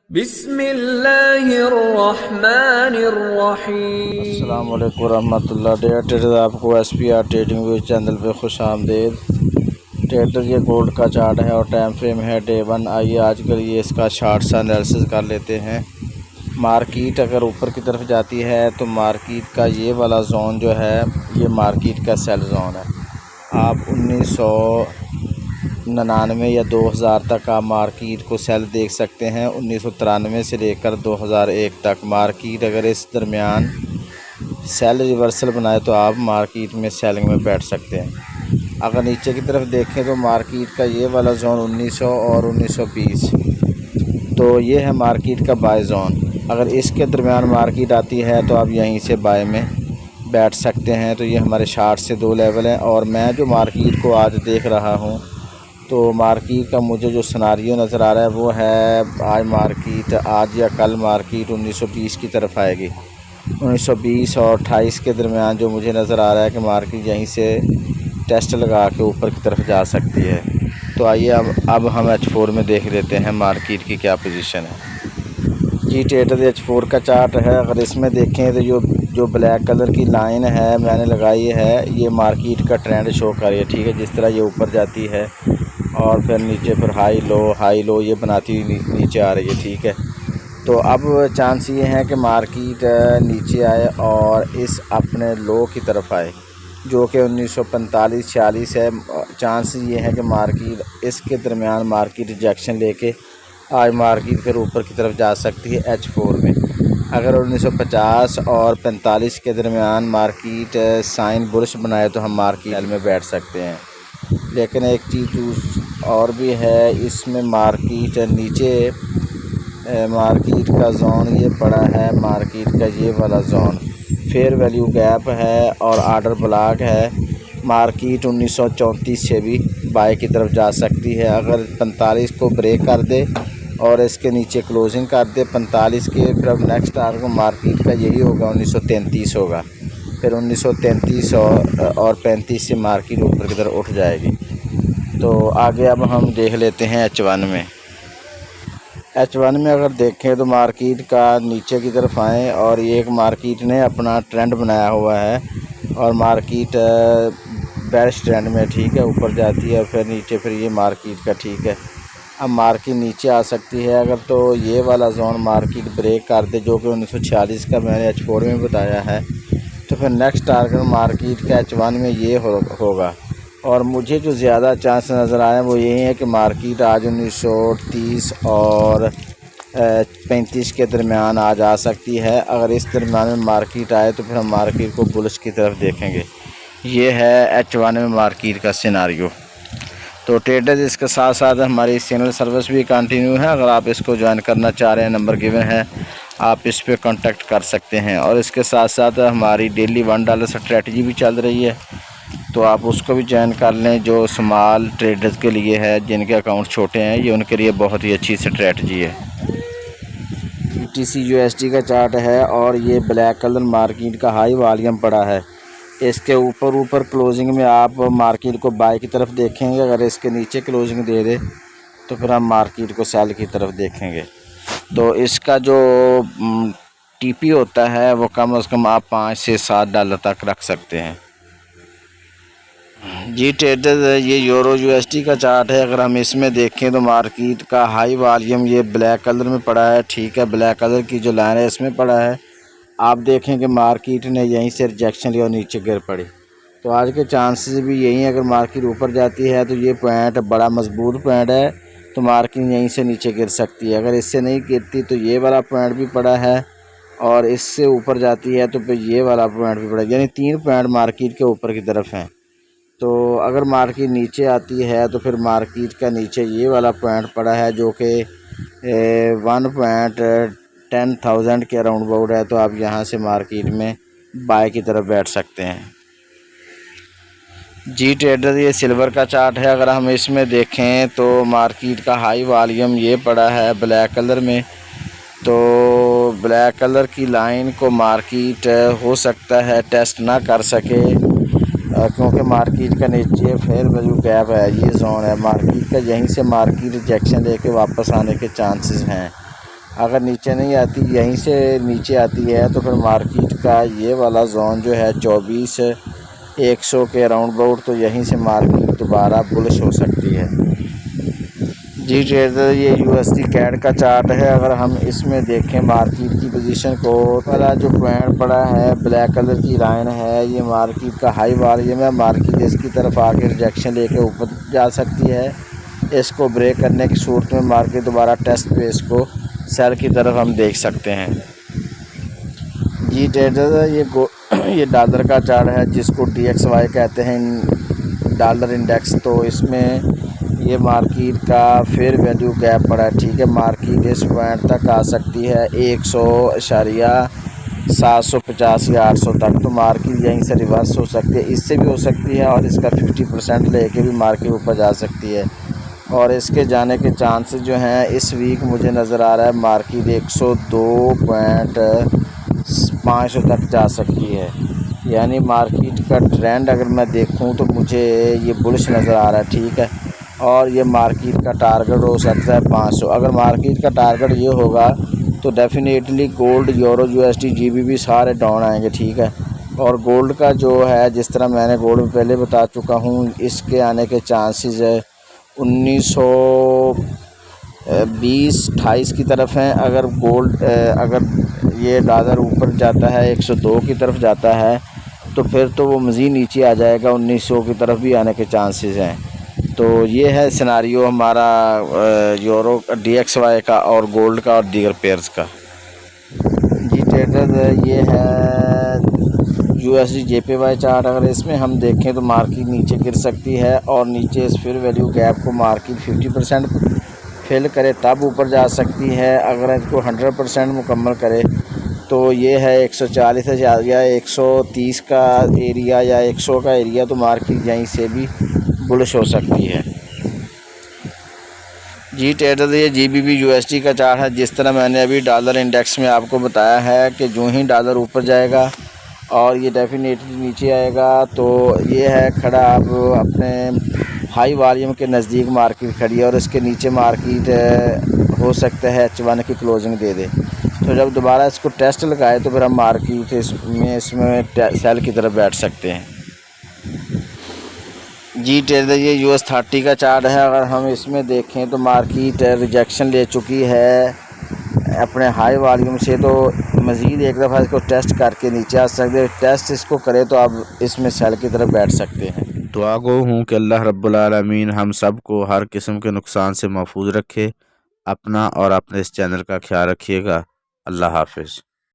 बिस्मिल्लाहिर्रहमानिर्रहीम। अस्सलाम वालेकुम रहमतुल्लाह। ट्रेडर आपको SPR ट्रेडिंग व्यू चैनल पे खुश आमदेद। ट्रेडर ये गोल्ड का चार्ट है और टाइम फ्रेम है डे 1। आइए आज के लिए इसका शार्ट सा एनालिसिस कर लेते हैं। मार्केट अगर ऊपर की तरफ जाती है तो मार्केट का ये वाला जोन जो है ये मार्केट का सेल जोन है। आप 1999 या 2000 तक आप मार्केट को सेल देख सकते हैं। 1993 से लेकर 2001 तक मार्केट अगर इस दरमियान सेल रिवर्सल बनाए तो आप मार्केट में सेलिंग में बैठ सकते हैं। अगर नीचे की तरफ देखें तो मार्केट का ये वाला जोन 1900 और 1920, तो ये है मार्केट का बाय जोन। अगर इसके दरमियान मार्केट आती है तो आप यहीं से बाय में बैठ सकते हैं। तो ये हमारे शार्ट से दो लेवल हैं। और मैं जो मार्केट को आज देख रहा हूँ तो मार्केट का मुझे जो सिनारियो नज़र आ रहा है वो है आज या कल मार्केट 1920 की तरफ आएगी। 1920 और 28 के दरमियान जो मुझे नज़र आ रहा है कि मार्केट यहीं से टेस्ट लगा के ऊपर की तरफ जा सकती है। तो आइए अब हम H4 में देख लेते हैं मार्केट की क्या पोजीशन है। जी ट्रेडर H4 का चार्ट है। अगर इसमें देखें तो जो ब्लैक कलर की लाइन है मैंने लगाई है, ये मार्केट का ट्रेंड शो कर रही है। ठीक है, जिस तरह ये ऊपर जाती है और फिर नीचे फिर हाई लो ये बनाती हुई नीचे आ रही है। ठीक है, तो अब चांस ये है कि मार्केट नीचे आए और इस अपने लो की तरफ आए जो कि 1945-46 है। चांस ये है कि मार्केट इसके दरमियान मार्केट रिजेक्शन लेके आज मार्केट फिर ऊपर की तरफ जा सकती है H4 में। अगर 1950 और 45 के दरमियान मार्केट साइन बुलिश बनाए तो हम मार्केट में बैठ सकते हैं। लेकिन एक चीज़ और भी है, इसमें मार्केट नीचे मार्केट का जोन ये पड़ा है, मार्केट का ये वाला जोन फेयर वैल्यू गैप है और आर्डर ब्लॉक है। मार्केट 1934 से भी बाय की तरफ जा सकती है। अगर 45 को ब्रेक कर दे और इसके नीचे क्लोजिंग कर दे 45 के, फिर अब नेक्स्ट टारगेट मार्केट का यही होगा 1933 होगा। फिर 1933 और 35 से मार्केट ऊपर की तरफ उठ जाएगी। तो आगे अब हम देख लेते हैं H1 में। H1 में अगर देखें तो मार्केट का नीचे की तरफ आएँ और ये एक मार्केट ने अपना ट्रेंड बनाया हुआ है और मार्केट बेरिश ट्रेंड में, ठीक है, ऊपर जाती है फिर नीचे, फिर ये मार्केट का, ठीक है, अब मार्केट नीचे आ सकती है। अगर तो ये वाला जोन मार्केट ब्रेक कर दे जो कि 1946 का मैंने H4 में बताया है, तो फिर नेक्स्ट टारगेट मार्केट का H1 में ये होगा। और मुझे जो ज़्यादा चांस नज़र आए वो यही है कि मार्केट आज 1930 और 35 के दरमियान आज आ सकती है। अगर इस दरमियान में मार्केट आए तो फिर हम मार्केट को बुलिश की तरफ देखेंगे। ये है H1 में मार्केट का सिनारियो। तो ट्रेडर्स इसके साथ साथ हमारी चैनल सर्विस भी कंटिन्यू है। अगर आप इसको ज्वाइन करना चाह रहे हैं, नंबर गिवन है, आप इस पे कांटेक्ट कर सकते हैं। और इसके साथ साथ हमारी डेली $1 स्ट्रेटजी भी चल रही है, तो आप उसको भी ज्वाइन कर लें, जो स्मॉल ट्रेडर्स के लिए है, जिनके अकाउंट छोटे हैं, ये उनके लिए बहुत ही अच्छी स्ट्रेटजी है। BTC USD का चार्ट है और ये ब्लैक कलर मार्केट का हाई वॉल्यूम पड़ा है। इसके ऊपर क्लोजिंग में आप मार्केट को बाय की तरफ देखेंगे। अगर इसके नीचे क्लोजिंग दे दे तो फिर हम मार्केट को सेल की तरफ देखेंगे। तो इसका जो TP होता है वो कम से कम आप $5 से $7 तक रख सकते हैं। जी ट्रेडर्स ये यूरो USD का चार्ट है। अगर हम इसमें देखें तो मार्केट का हाई वॉल्यूम ये ब्लैक कलर में पड़ा है। ठीक है, ब्लैक कलर की जो लाइन है इसमें पड़ा है। आप देखें कि मार्केट ने यहीं से रिजेक्शन लिया और नीचे गिर पड़ी। तो आज के चांसेस भी यही हैं, अगर मार्केट ऊपर जाती है तो ये पॉइंट बड़ा मजबूत पॉइंट है, तो मार्केट यहीं से नीचे गिर सकती है। अगर इससे नहीं गिरती तो ये वाला पॉइंट भी पड़ा है और इससे ऊपर जाती है तो फिर ये वाला पॉइंट भी पड़ा है, यानी 3 पॉइंट मार्केट के ऊपर की तरफ हैं। तो अगर मार्केट नीचे आती है तो फिर मार्केट का नीचे ये वाला पॉइंट पड़ा है जो कि 1.10,000 के अराउंड अबाउट है। तो आप यहाँ से मार्केट में बाय की तरफ बैठ सकते हैं। जी ट्रेडर ये सिल्वर का चार्ट है। अगर हम इसमें देखें तो मार्केट का हाई वॉल्यूम ये पड़ा है ब्लैक कलर में। तो ब्लैक कलर की लाइन को मार्केट हो सकता है टेस्ट ना कर सके, क्योंकि मार्केट का नीचे फेयर वैल्यू गैप है, ये जोन है मार्केट का, यहीं से मार्केट रिजेक्शन लेके वापस आने के चांसेस हैं। अगर नीचे नहीं आती, यहीं से नीचे आती है, तो फिर मार्केट का ये वाला जोन जो है 24,100 के अराउंड अबाउट, तो यहीं से मार्केट दोबारा बुलिश हो सकती है। जी ट्रेडर, ये यूएसडी कैड का चार्ट है। अगर हम इसमें देखें मार्केट की पोजीशन को, वाला जो पॉइंट पड़ा है ब्लैक कलर की लाइन है, ये मार्केट का हाई वॉल्यूम है। मार्केट इसकी तरफ आके रिजेक्शन लेके ऊपर जा सकती है। इसको ब्रेक करने की सूरत में मार्केट दोबारा टेस्ट पे इसको सेल की तरफ हम देख सकते हैं। जी ट्रेडर, ये डॉलर का चार्ट है जिसको DXY कहते हैं, डॉलर इंडेक्स। तो इसमें ये मार्केट का फेयर वैल्यू गैप पड़ा है, ठीक है। मार्केट इस पॉइंट तक आ सकती है 100.750 या 800 तक, तो मार्केट यहीं से रिवर्स हो सकती है, इससे भी हो सकती है, और इसका 50% लेके भी मार्केट ऊपर जा सकती है। और इसके जाने के चांसेस जो हैं इस वीक मुझे नज़र आ रहा है मार्केट 102.500 तक जा सकती है। यानी मार्केट का ट्रेंड अगर मैं देखूं तो मुझे ये बुलिश नज़र आ रहा है, ठीक है। और ये मार्केट का टारगेट हो सकता है 500। अगर मार्केट का टारगेट ये होगा तो definitely gold, euro, USD, GBP सारे डाउन आएंगे, ठीक है। और गोल्ड का जो है, जिस तरह मैंने गोल्ड में पहले बता चुका हूँ, इसके आने के चांसेस है 1920-28 की तरफ हैं। अगर गोल्ड अगर ये डॉलर ऊपर जाता है 102 की तरफ जाता है तो फिर तो वो मज़ीद नीचे आ जाएगा, 1900 की तरफ भी आने के चांसेस हैं। तो ये है सिनारियो हमारा यूरो DXY का और गोल्ड का और दीगर पेयर्स का। जी ट्रेडर, ये है USD JPY चार्ट। अगर इसमें हम देखें तो मार्केट नीचे गिर सकती है, और नीचे इस फेयर वैल्यू गैप को मार्केट 50% फिल करे तब ऊपर जा सकती है। अगर इसको 100% मुकम्मल करे तो ये है 140 या 130 का एरिया या 100 का एरिया, तो मार्केट यहीं से भी बुलिश हो सकती है। जी ट्रेडर, ये GBP USD का चार्ट है। जिस तरह मैंने अभी डॉलर इंडेक्स में आपको बताया है कि जो ही डॉलर ऊपर जाएगा और ये डेफिनेटली नीचे आएगा, तो ये है खड़ा अब अपने हाई वॉल्यूम के नज़दीक मार्केट खड़ी है, और इसके नीचे मार्केट हो सकता है H1 की क्लोजिंग दे दे। तो जब दोबारा इसको टेस्ट लगाए तो फिर हम मार्केट इसमें सेल की तरफ बैठ सकते हैं। जी ट्रेडर, ये US30 का चार्ट है। अगर हम इसमें देखें तो मार्केट रिजेक्शन ले चुकी है अपने हाई वॉल्यूम से, तो मज़ीद एक दफ़ा इसको टेस्ट करके नीचे आ सकते हैं। टेस्ट इसको करे तो आप इसमें सेल की तरफ बैठ सकते हैं। दुआ गो हूँ कि अल्लाह रब्बुल आलमीन हम सब को हर किस्म के नुकसान से महफूज रखे। अपना और अपने इस चैनल का ख्याल रखिएगा। अल्लाह हाफिज़।